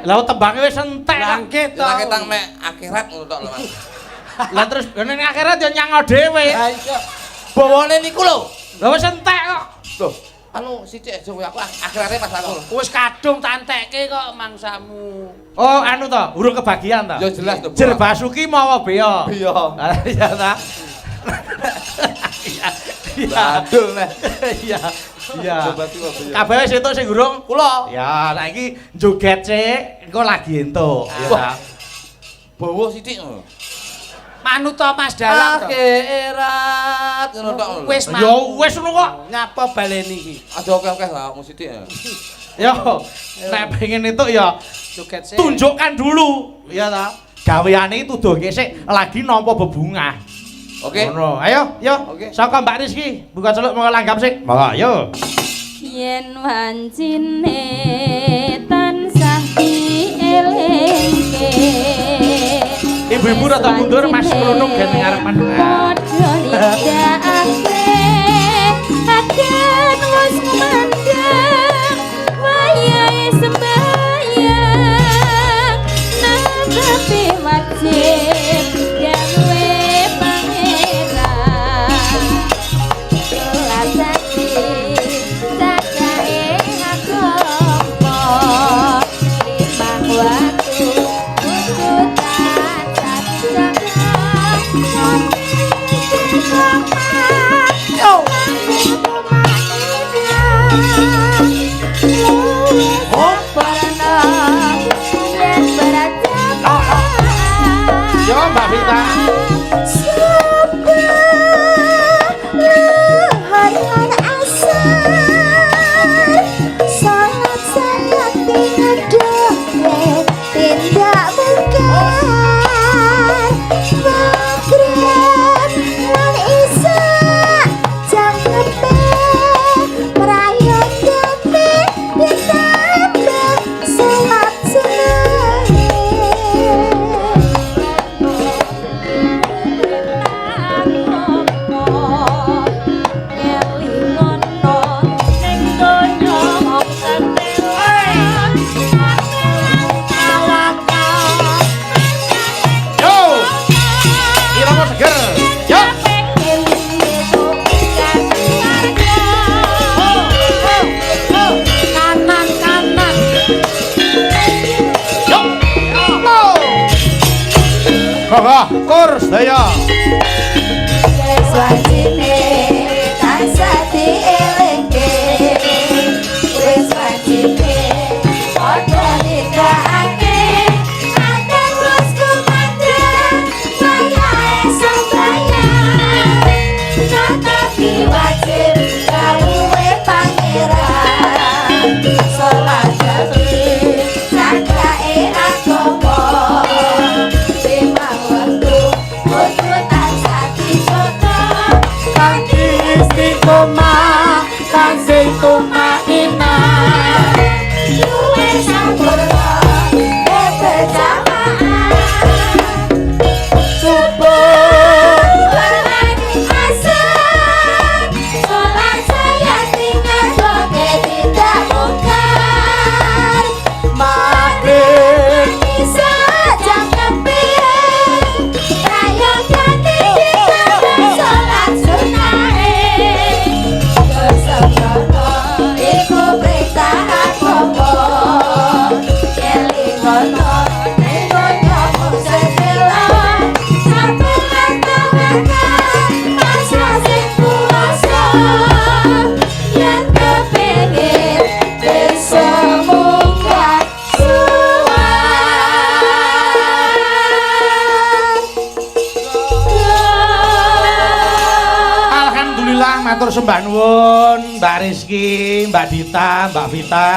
Lha tembangnya wis entek kok. Bangkit to. Kita ketang mek akhirat ngono tok lho, Mas. Lah terus ning akhirat yo nyango dhewe. Ha iya. Bawane niku lho. Lah wis entek kok. Loh, anu sithik aja kowe aku akhirate pas aku. Wis kadung tak entekke kok mangsamu. Oh, anu to, urung kebagian to. Ya jelas to. Jer Basuki mawa bea. Iya. Ah, iya ta. Iya. Iya. Bandul neh. Iya. Iya. Coba sih kok bea. Kabeh wis entuk sing urung? Kula Ya, saiki joget sik, engko lagi entuk. Ya ta. bawa sithik ngono. Manut to Mas Dalang. to. Akhirat ngono tok lho. Wis Ya wis ngono kok. Nyapa baleni iki? Aja oke-oke lah mu sithik ya. Yo, nek pengen itu ya Joget sik. tunjukkan dulu, ya ta. Gaweane itu doge sik lagi nampa bebungah. Oke. Ngono. Ayo, yo. Oke. Saka Mbak Rizky, buka celuk mau langgap sik. Monggo, yo. Yen wancine tansah dielingke. Ibu-ibu rada mundur, Mas Krunung gen ngarepan. Padha nindakake akan wis mandang wayahe sembayang nabi wajib gawe pangeran lasati cakae agama limang waktu kudutan Yo, Mbak Vita. Tindak bukan Maghrib lan Isya jam kepe merayon kepe ditambah salat Yo. Irama seger. Yo. Kanan-kanan. Yo. Monggo, kur sedaya. Wajine tansah dielingke wis wajine padha nindakake akan wis kumandang wayahe sembayang tetapi wajib gawe pangeran salat jati cakae agama limang waktu kudu tansah dicoto kanthi istiqomah lan sing tumainah luwe sampurna berjamaah subuh berlari asar sholat saya tinggal doge tidak bukan maghrib isa jam keping rayon ganti ditambah sholat sunahe kesempatan iku perintah agama kelingono nengono musejelan sampai lantawakan masa sing kuasa yang kepingin bersemoga Alhamdulillah matur sembah nuwun Mbak Rizky, Mbak Dita, Mbak Vita.